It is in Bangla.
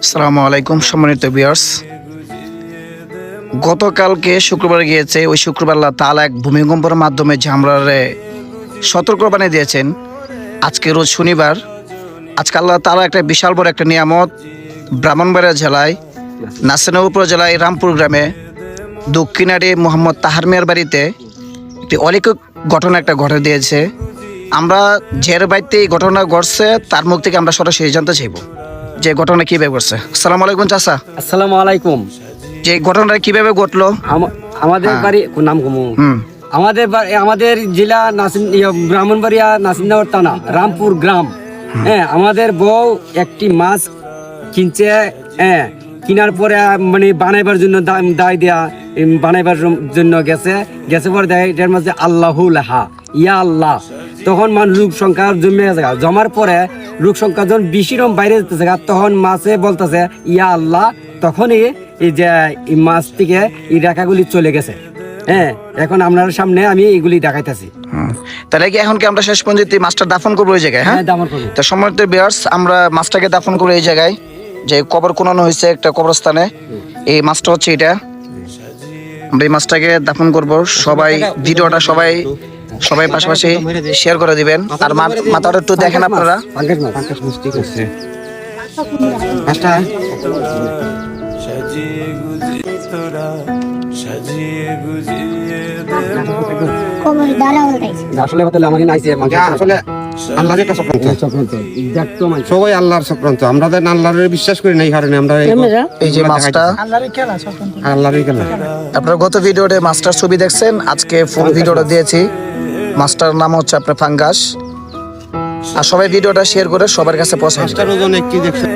আসসালামু আলাইকুম সম্মানিত ভিউয়ার্স, গতকালকে শুক্রবার গিয়েছে। ওই শুক্রবার আল্লাহ তাআলা এক ভূমিকম্পের মাধ্যমে ঝামরারে সতর্ক বানিয়ে দিয়েছেন। আজকে রোজ শনিবার, আজকে আল্লাহ তাআলা একটা বিশাল বড় একটা নিয়ামত ব্রাহ্মণবাড়িয়া জেলায় নাসিরনগর উপজেলায় রামপুর গ্রামে দক্ষিণারে মোহাম্মদ তাহার মিয়ার বাড়িতে একটি অলৌকিক ঘটনা একটা ঘটে দিয়েছে। আমরা যের বাড়িতে এই ঘটনা ঘটছে তার মুখ থেকে আমরা সরাসরি জানতে চাইব যে ঘটনা কিভাবে ঘটছে। আসসালামু আলাইকুম চাচা। আসসালামু আলাইকুম। যে ঘটনাটা কিভাবে ঘটলো? আমাদের বাড়ি নাম কমু আমাদের জেলা ব্রাহ্মণবাড়িয়া নাসিরনগর থানা রামপুর গ্রাম। হ্যাঁ, আমাদের বউ একটি মাছ কিনছে। হ্যাঁ, কেনার পরে মানে বানাইবার জন্য দায় দেয়া বানাইবার জন্য গেছে পরে দেয় এটার মাঝে আল্লাহু লাহা ইয়া আল্লাহ। তখন লোক সংখ্যা জমে গেছে, জমার পরে লোক সংখ্যা যখন বেশিরকম বাইরে যেতেছে তখন মাছে বলতেছে ইয়া আল্লাহ। তখনই এই যে এই মাছ থেকে এই রেখাগুলি চলে গেছে। হ্যাঁ, এখন আপনার সামনে আমি এগুলি দেখাইতেছি। তাহলে কি এখন কি আমরা শেষ পর্যন্ত মাছটা দাফন করবো এই জায়গায়? হ্যাঁ, দাফন করবো। তো সম্মানিত ভিউয়ার্স, আমরা মাছটাকে দাফন করবো এই জায়গায়, যে কবর কোনানো হয়েছে একটা কবরস্থানে। এই মাছটা হচ্ছে এটা, আমরা এই মাছটাকে দাফন করব। সবাই ভিডিওটা সবাই পাশাপাশি শেয়ার করে দিবেন। আর মাথাটা একটু দেখেন আপনারা। সবাই আল্লাহর চক্রান্ত, আমরা আল্লাহর বিশ্বাস করি না, এই কারণে আমরা এই যে মাছটা আল্লাহরই খেলা। আপনারা গত ভিডিওতে মাছটার ছবি দেখছেন, আজকে ফুল ভিডিওটা দিয়েছি। মাছটার নাম হচ্ছে আপনার ফাঙ্গাস। আর সবাই ভিডিওটা শেয়ার করে সবার কাছে পৌঁছায়। মাছটার ওজন কি দেখছেন?